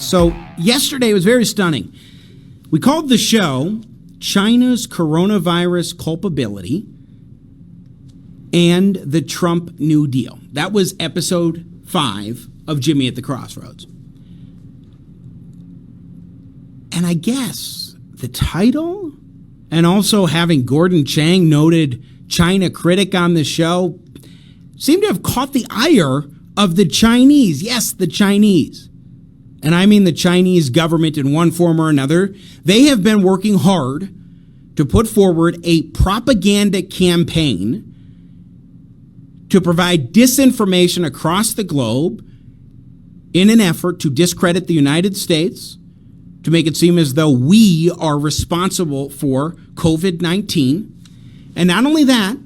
So yesterday was very stunning. We called the show China's Coronavirus Culpability and the Trump New Deal. That was episode 5 of Jimmy at the Crossroads. And I guess the title and also having Gordon Chang, noted China critic on the show, seemed to have caught the ire of the Chinese. Yes, the Chinese. And I mean the Chinese government in one form or another. They have been working hard to put forward a propaganda campaign to provide disinformation across the globe in an effort to discredit the United States, to make it seem as though we are responsible for COVID-19. And not only that,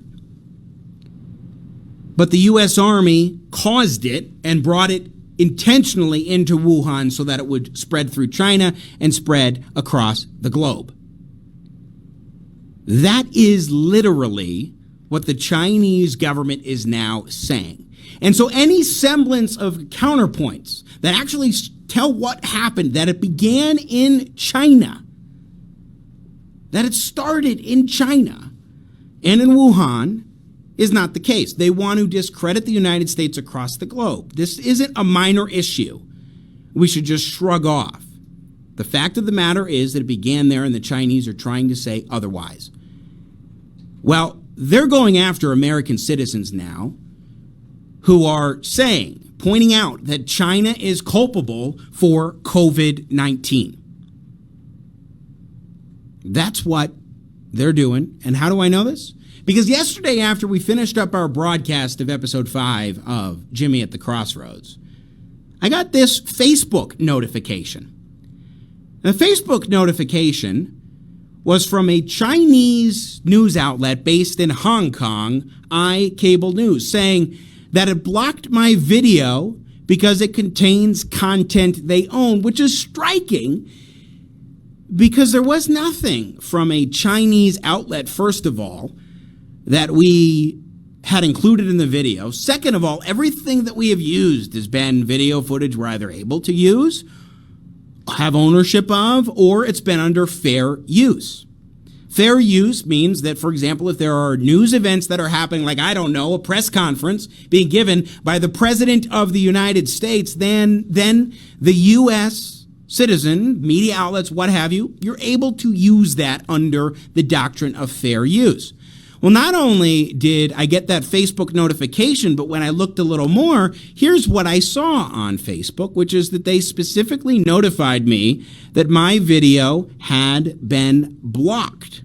but the U.S. Army caused it and brought it intentionally into Wuhan so that it would spread through China and spread across the globe. That is literally what the Chinese government is now saying. And so any semblance of counterpoints that actually tell what happened, that it began in China, that it started in China and in Wuhan, is not the case. They want to discredit the United States across the globe. This isn't a minor issue we should just shrug off. The fact of the matter is that it began there, and the Chinese are trying to say otherwise. Well, they're going after American citizens now who are pointing out that China is culpable for COVID-19. That's what they're doing. And how do I know this? Because yesterday, after we finished up our broadcast of episode 5 of Jimmy at the Crossroads, I got this Facebook notification. The Facebook notification was from a Chinese news outlet based in Hong Kong, iCable News, saying that it blocked my video because it contains content they own, which is striking because there was nothing from a Chinese outlet, first of all, that we had included in the video. Second of all, everything that we have used has been video footage we're either able to use, have ownership of, or it's been under fair use. Fair use means that, for example, if there are news events that are happening, like, I don't know, a press conference being given by the President of the United States, then the U.S. citizen, media outlets, what have you, you're able to use that under the doctrine of fair use. Well, not only did I get that Facebook notification, but when I looked a little more, here's what I saw on Facebook, which is that they specifically notified me that my video had been blocked.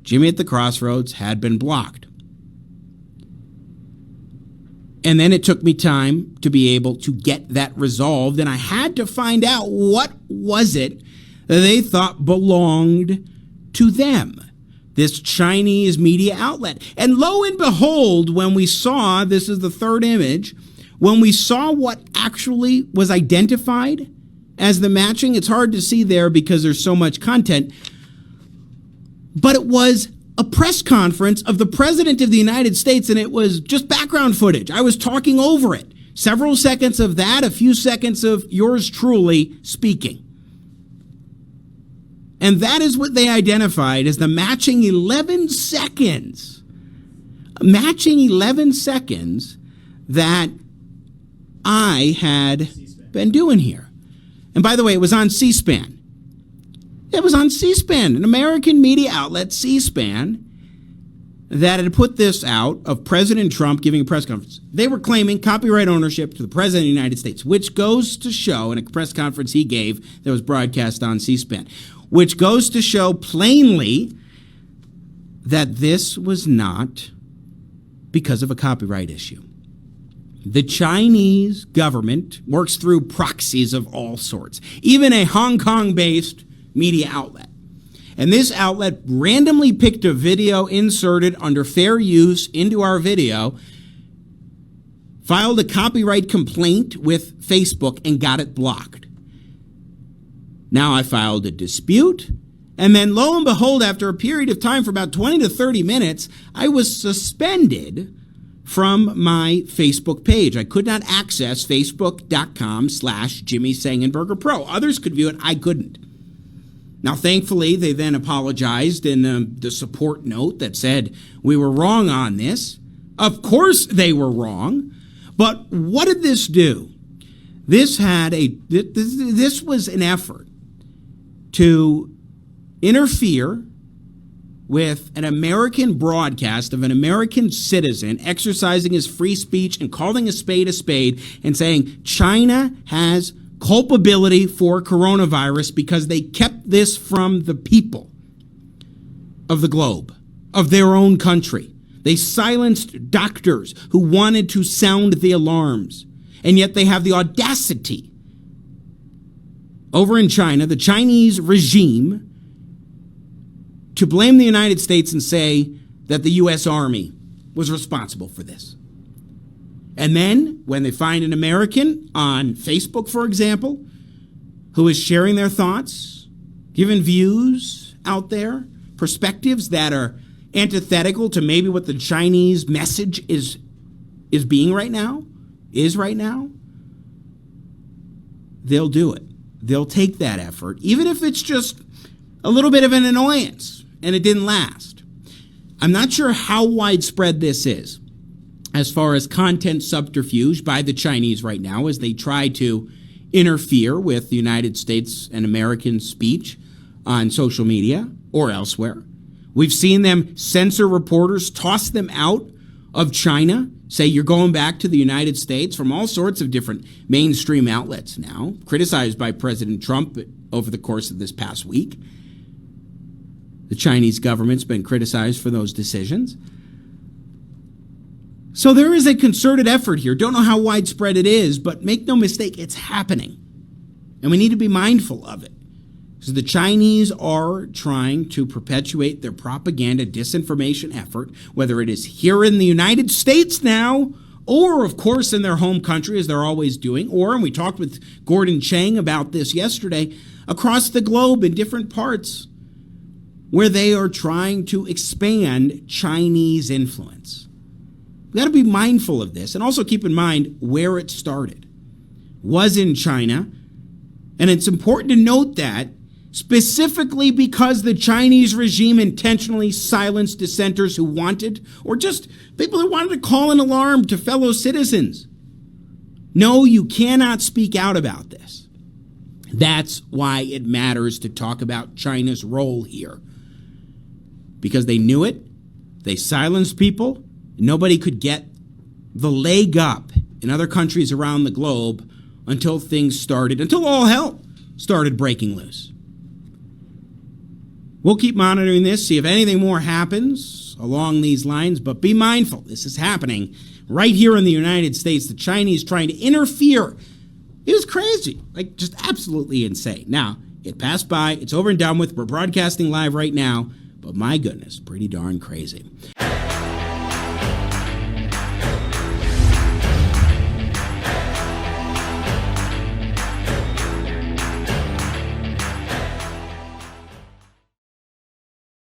Jimmy at the Crossroads had been blocked. And then it took me time to be able to get that resolved, and I had to find out what was it that they thought belonged to them, this Chinese media outlet. And lo and behold, when we saw, this is the third image, when we saw what actually was identified as the matching, it's hard to see there because there's so much content, but it was a press conference of the President of the United States, and it was just background footage. I was talking over it. Several seconds of that, a few seconds of yours truly speaking. And that is what they identified as the matching 11 seconds. Matching 11 seconds that I had been doing here. And by the way, it was on C-SPAN. It was on C-SPAN, an American media outlet, C-SPAN, that had put this out of President Trump giving a press conference. They were claiming copyright ownership to the President of the United States, which goes to show, in a press conference he gave that was broadcast on C-SPAN, which goes to show plainly that this was not because of a copyright issue. The Chinese government works through proxies of all sorts, even a Hong Kong-based media outlet. And this outlet randomly picked a video inserted under fair use into our video, filed a copyright complaint with Facebook, and got it blocked. Now I filed a dispute, and then lo and behold, after a period of time for about 20 to 30 minutes, I was suspended from my Facebook page. I could not access facebook.com/Jimmy Sengenberger Pro. Others could view it. I couldn't. Now, thankfully, they then apologized in the support note that said we were wrong on this. Of course they were wrong. But what did this do? This was an effort to interfere with an American broadcast of an American citizen exercising his free speech and calling a spade and saying China has culpability for coronavirus because they kept this from the people of the globe, of their own country. They silenced doctors who wanted to sound the alarms, and yet they have the audacity over in China, the Chinese regime, to blame the United States and say that the U.S. Army was responsible for this. And then, when they find an American on Facebook, for example, who is sharing their thoughts, giving views out there, perspectives that are antithetical to maybe what the Chinese message is right now, they'll do it. They'll take that effort, even if it's just a little bit of an annoyance and it didn't last. I'm not sure how widespread this is as far as content subterfuge by the Chinese right now as they try to interfere with the United States and American speech on social media or elsewhere. We've seen them censor reporters, toss them out of China, say you're going back to the United States from all sorts of different mainstream outlets now, criticized by President Trump over the course of this past week. The Chinese government's been criticized for those decisions. So there is a concerted effort here. Don't know how widespread it is, but make no mistake, it's happening. And we need to be mindful of it. So the Chinese are trying to perpetuate their propaganda disinformation effort, whether it is here in the United States now, or, of course, in their home country, as they're always doing, or, and we talked with Gordon Chang about this yesterday, across the globe in different parts where they are trying to expand Chinese influence. We've got to be mindful of this and also keep in mind where it started. Was in China, and it's important to note that specifically because the Chinese regime intentionally silenced dissenters who wanted, or just people who wanted to call an alarm to fellow citizens. No, you cannot speak out about this. That's why it matters to talk about China's role here. Because they knew it, they silenced people, nobody could get the leg up in other countries around the globe until all hell started breaking loose. We'll keep monitoring this, see if anything more happens along these lines, but be mindful, this is happening right here in the United States. The Chinese trying to interfere. It was crazy, like just absolutely insane. Now, it passed by, it's over and done with, we're broadcasting live right now, but my goodness, pretty darn crazy.